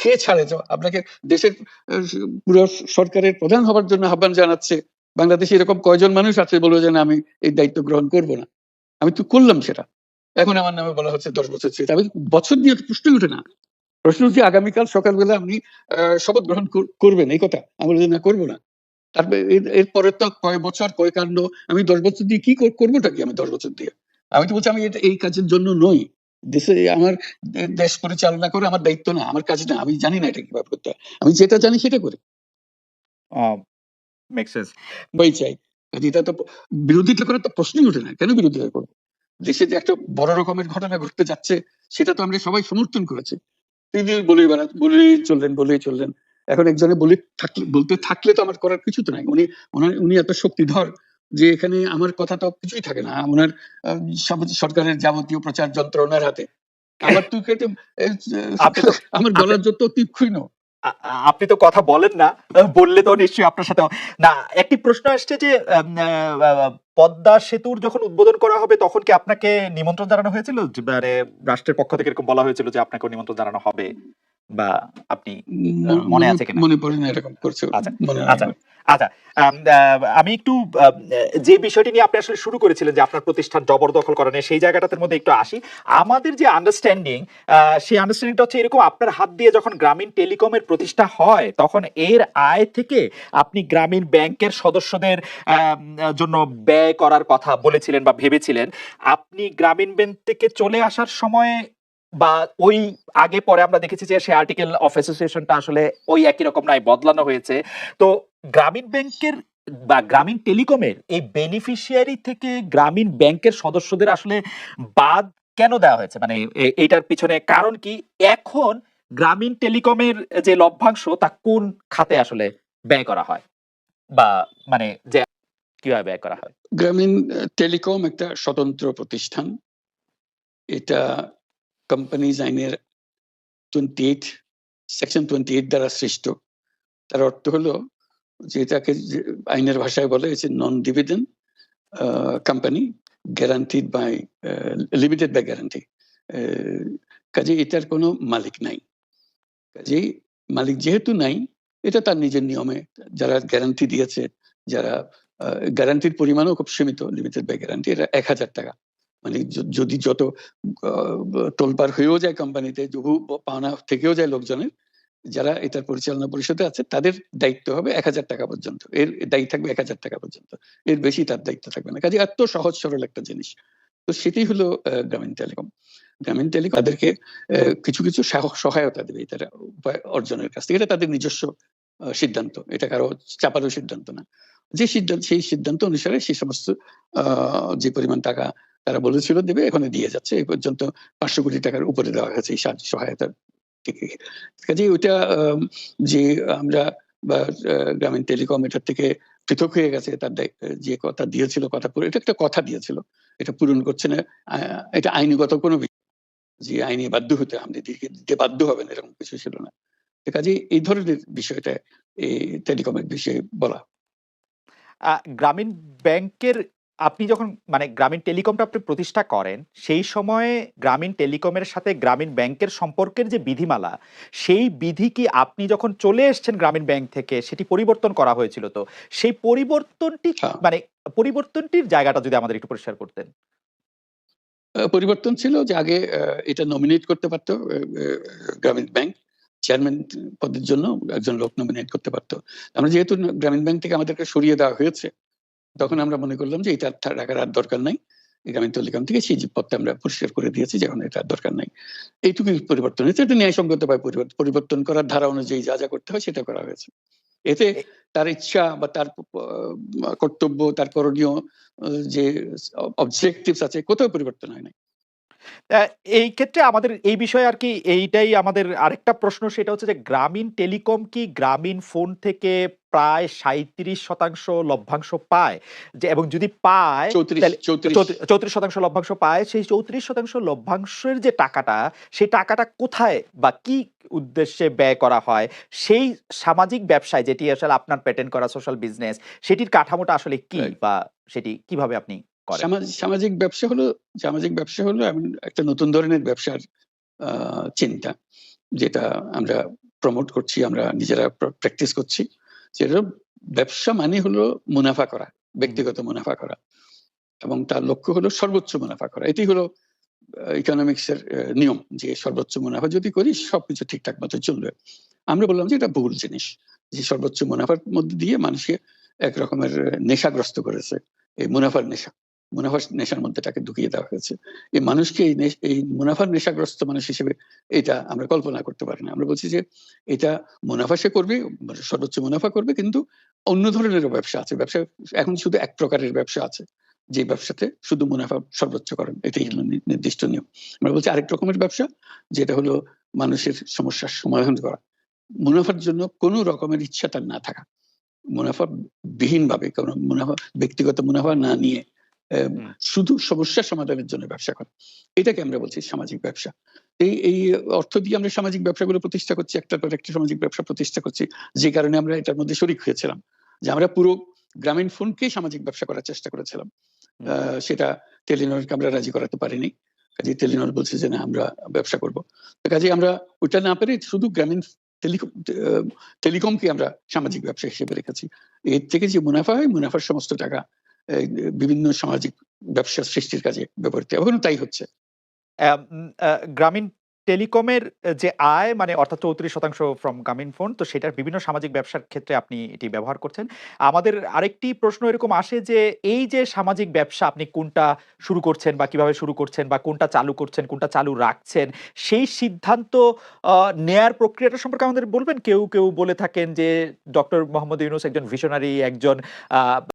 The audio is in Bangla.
কে ছাড়ে তো আপনাকে দেশের পুরো সরকারের প্রধান হবার জন্য আহ্বান জানাচ্ছে, বাংলাদেশে এরকম কয়জন মানুষ আছে বলবো যে আমি এই দায়িত্ব গ্রহণ করব না, আমি তো করলাম সেটা, এখন আমার নামে বলা হচ্ছে 10 বছর ছেড়ে। আমি বছর নিয়ে প্রশ্ন উঠে না, প্রশ্ন হচ্ছে আগামীকাল সকালবেলা আপনি শপথ গ্রহণ করবেন এই কথা, আমি বলি না করবো না। তারপরে এরপরে তো কয় বছর কয় কাণ্ড, আমি 10 বছর দিয়ে কি করবোটা কি, আমি 10 বছর দিয়ে আমি তো বলছি আমি এই কাজের জন্য নই, দেশে আমার দেশ পরিচালনা করে আমার দায়িত্ব না, আমার কাজ না, আমি জানি না এটা কিভাবে করতে হয়, আমি যেটা জানি সেটা করি, মেক সেন্স। বই চাই। এটা তো বিরোধিতা করার তো প্রশ্নই ওঠে না, কেন বিরোধিতা করবো? দেশে যে একটা বড় রকমের ঘটনা ঘটতে যাচ্ছে সেটা তো আমরা সবাই সমর্থন করেছি, তিনি বলেই চললেন। এখন একজনে বলতে থাকলে তো আমার করার কিছু তো নাই, উনি এত শক্তিধর যে এখানে আমার কথা তো কিছুই থাকে না, ওনার সরকারের যাবতীয় প্রচার যন্ত্র ওনার হাতে, আমার তো আমার গলার যত তীক্ষ্ণ। আপনি তো কথা বলেন না, বললে তো নিশ্চয়ই আপনার সাথে না। একটি প্রশ্ন আসছে যে পদ্মা সেতুর যখন উদ্বোধন করা হবে তখন কি আপনাকে নিমন্ত্রণ জানানো হয়েছিল, মানে রাষ্ট্রের পক্ষ থেকে এরকম বলা হয়েছিল যে আপনাকে নিমন্ত্রণ জানানো হবে, বা আপনি মনে আছে কিনা? মনে পড়ে না এরকম করছে, আচ্ছা মনে আচ্ছা আচ্ছা। আমি একটু যে বিষয়টি নিয়ে আপনি আসলে শুরু করেছিলেন যে আপনার প্রতিষ্ঠান জবরদখল করা নিয়ে, সেই জায়গাটার মধ্যে একটু আসি। আমাদের যে আন্ডারস্ট্যান্ডিং, সেই আন্ডারস্ট্যান্ডিংটা হচ্ছে এরকম, আপনার হাত দিয়ে যখন গ্রামীণ টেলিকমের প্রতিষ্ঠা হয় তখন এর আয় থেকে আপনি গ্রামীণ ব্যাংকের সদস্যদের জন্য ব্যয় করার কথা বলেছিলেন বা ভেবেছিলেন। আপনি গ্রামীণ ব্যাংক থেকে চলে আসার সময় বা ওই আগে পরে আমরা দেখেছি যে সে আর্টিকেল অফ অ্যাসোসিয়েশনটা আসলে ওই একই রকম নাই, বদলানো হয়েছে। তো গ্রামীণ ব্যাংকের বা গ্রামীণ টেলিকমের এই বেনিফিশিয়ারি থেকে গ্রামীণ ব্যাংকের সদস্যদের আসলে বাদ কেন দেওয়া হয়েছে, মানে এইটার পিছনে কারণ কি? এখন গ্রামীণ টেলিকমের যে লভ্যাংশ তা কোন খাতে আসলে ব্যয় করা হয়, বা মানে যে কিভাবে ব্যয় করা হয়? গ্রামীণ টেলিকম একটা স্বতন্ত্র প্রতিষ্ঠান, এটা কোম্পানিজ আইনের 28 সেকশন 28 দ্বারা সৃষ্ট। তার অর্থ হলো যে এটাকে আইনের ভাষায় বলে non dividend company, guaranteed by limited by guarantee. কাজে এটার কোনো মালিক নাই, কাজেই মালিক যেহেতু নাই, এটা তার নিজের নিয়মে যারা গ্যারান্টি দিয়েছে, যারা গ্যারান্টির পরিমাণও খুব সীমিত, লিমিটেড বাই গ্যারান্টি, এটা 1000 টাকা। মানে যদি যত তোলপাড় হয়েও যায় কোম্পানিতে, বহু পাওনা থেকেও যায় লোকজনের, যারা এটার পরিচালনা পরিষদে আছে তাদের দায়িত্ব হবে 1000 টাকা পর্যন্ত, এর দায়ী থাকবে 1000 টাকা পর্যন্ত, এর বেশি তার দায়িত্ব থাকবে না। কাজে এত সহজ সরল একটা জিনিস। তো সেটাই হলো গ্রামীণ টেলিকম। গ্রামীণ টেলিকম তাদেরকে কিছু কিছু সহায়তা দেবে তারা উপায় অর্জনের কাছ থেকে, এটা তাদের নিজস্ব সিদ্ধান্ত, এটা কারো চাপারও সিদ্ধান্ত না। যে সিদ্ধান্ত, সেই সিদ্ধান্ত অনুসারে সেই সমস্ত যে পরিমাণ টাকা তারা বলেছিল দেবে, এখানে দিয়ে যাচ্ছে। এই পর্যন্ত 500 কোটি টাকার উপরে দেওয়া হয়েছে এই সহায়তার থেকে। কাজেই ওইটা যে আমরা বা গ্রামীণ টেলিকম এটার থেকে পৃথক হয়ে গেছে, তার যে কথা দিয়েছিল, কথা পুরো, এটা একটা কথা দিয়েছিল, এটা পূরণ করছে না, এটা আইনগত কোনো যে আইনি বাধ্য হতে আপনি দিতে বাধ্য হবেন এরকম কিছু ছিল না। কাজে এই ধরনের বিষয়টা এই টেলিকমের বিষয়ে বলা। গ্রামীণ ব্যাংকের আপনি যখন মানে গ্রামীণ টেলিকমটা আপনি প্রতিষ্ঠা করেন, সেই সময়ে গ্রামীণ টেলিকমের সাথে গ্রামীণ ব্যাংকের সম্পর্কের যে বিধিমালা, সেই বিধি কি আপনি যখন চলে এসছেন গ্রামীণ ব্যাংক থেকে সেটি পরিবর্তন করা হয়েছিল? তো সেই পরিবর্তনটি মানে পরিবর্তনটির জায়গাটা যদি আমাদের একটু পরিষ্কার করতেন। পরিবর্তন ছিল যে আগে এটা নমিনেট করতে পারতো গ্রামীণ ব্যাংক, চেয়ারম্যান পদের জন্য একজন লোক নমিনেট করতে পারতো। আমরা যেহেতু গ্রামীণ ব্যাংক থেকে আমাদেরকে সরিয়ে দেওয়া হয়েছে, তখন আমরা মনে করলাম যে এটা রাখার আর দরকার নাই, গ্রামীণ টেলিকম থেকে সেই পদটা আমরা পরিষ্কার করে দিয়েছি, যখন এটা দরকার নাই। এইটুকুই পরিবর্তন হয়েছে, এটা ন্যায়সঙ্গত ভাবে পরিবর্তন করার ধারা অনুযায়ী যা যা করতে হয় সেটা করা হয়েছে। এতে তার ইচ্ছা বা তার কর্তব্য, তার করণীয় যে অবজেক্টিভস আছে, কোথাও পরিবর্তন হয় নাই। এই ক্ষেত্রে আমাদের এই বিষয়ে আর কি এইটাই আমাদের আরেকটা প্রশ্ন, সেটা হচ্ছে যে গ্রামীণ টেলিকম কি গ্রামীণ ফোন থেকে প্রায় 37% লভ্যাংশ পায়? যে এবং যদি পায় তাহলে 34% লভ্যাংশ পায়, সেই 34% লভ্যাংশের যে টাকাটা, সেই টাকাটা কোথায় বা কি উদ্দেশ্যে ব্যয় করা হয়? সেই সামাজিক ব্যবসায় যেটি আসলে আপনার প্যাটেন্ট করা সোশ্যাল বিজনেস, সেটির কাঠামোটা আসলে কি, বা সেটি কিভাবে আপনি করেন? সামাজিক ব্যবসা হলো এমন একটা নতুন ধরনের ব্যবসার চিন্তা, যেটা আমরা প্রমোট করছি, আমরা নিজেরা প্র্যাকটিস করছি। যেটা ব্যবসা মানে হলো মুনাফা করা, ব্যক্তিগত মুনাফা করা, এবং তার লক্ষ্য হলো সর্বোচ্চ মুনাফা করা। এটি হলো ইকোনমিক্সের নিয়ম, যে সর্বোচ্চ মুনাফা যদি করি সবকিছু ঠিকঠাক মতো চলবে। আমরা বললাম যে এটা ভুল জিনিস, যে সর্বোচ্চ মুনাফার মধ্যে দিয়ে মানুষকে এক রকমের নেশাগ্রস্ত করেছে, এই মুনাফার নেশার মধ্যে তাকে ঢুকিয়ে দেওয়া হয়েছে। এই মানুষকে এই মুনাফার নেশাগ্রস্ত মানুষ হিসেবে এটা আমরা কল্পনা করতে পারি না। আমরা বলছি যে এটা মুনাফা সে করবে, সর্বোচ্চ মুনাফা করবে, কিন্তু অন্য ধরনেরও ব্যবসা আছে। ব্যবসা এখন শুধু এক প্রকারের ব্যবসা আছে, যে ব্যবসাতে শুধু মুনাফা সর্বোচ্চ করেন, এটাই হলো নির্দিষ্ট নিয়ম। আমরা বলছি আরেক রকমের ব্যবসা, যেটা হলো মানুষের সমস্যার সমাধান করা, মুনাফার জন্য কোনো রকমের ইচ্ছা তার না থাকা, মুনাফা বিহীন ভাবে, কোনো মুনাফা, ব্যক্তিগত মুনাফা না নিয়ে শুধু সমস্যা সমাধানের জন্য ব্যবসা করা, এটাকে আমরা বলছি সামাজিক ব্যবসা। এই অর্থ দিয়ে আমরা সামাজিক ব্যবসাগুলো প্রতিষ্ঠা করছি, একটার পর একটা সামাজিক ব্যবসা প্রতিষ্ঠা করছি, যে কারণে আমরা এটার মধ্যে শরিক হয়েছিলাম, যে আমরা পুরো গ্রামীণ ফোনকেই সামাজিক ব্যবসা করার চেষ্টা করেছিলাম। সেটা টেলিনরকে আমরা রাজি করাতে পারিনি, কাজে টেলিনর বলছে যে না, আমরা ব্যবসা করব। কাজে আমরা ওইটা না পেরে শুধু গ্রামীণ টেলিকমকে আমরা সামাজিক ব্যবসা হিসেবে রেখেছি। এর থেকে যে মুনাফা হয়, মুনাফার সমস্ত টাকা বিভিন্ন সামাজিক ব্যবসা সৃষ্টির কাজে ব্যবহৃত, এখন তাই হচ্ছে। গ্রামীণ টেলিকমের যে আয়, মানে অর্থাৎ 34% ফ্রম গ্রামীণ ফোন, তো সেটার বিভিন্ন সামাজিক ব্যবসার ক্ষেত্রে আপনি এটি ব্যবহার করছেন। আমাদের আরেকটি প্রশ্ন এরকম আসে যে এই যে সামাজিক ব্যবসা আপনি কোনটা শুরু করছেন বা কিভাবে শুরু করছেন বা কোনটা চালু করছেন, কোনটা চালু রাখছেন, সেই সিদ্ধান্ত নেয়ার প্রক্রিয়াটা সম্পর্কে আমাদের বলবেন? কেউ বলে থাকেন যে ডক্টর মোহাম্মদ ইউনূস একজন ভিশনারি, একজন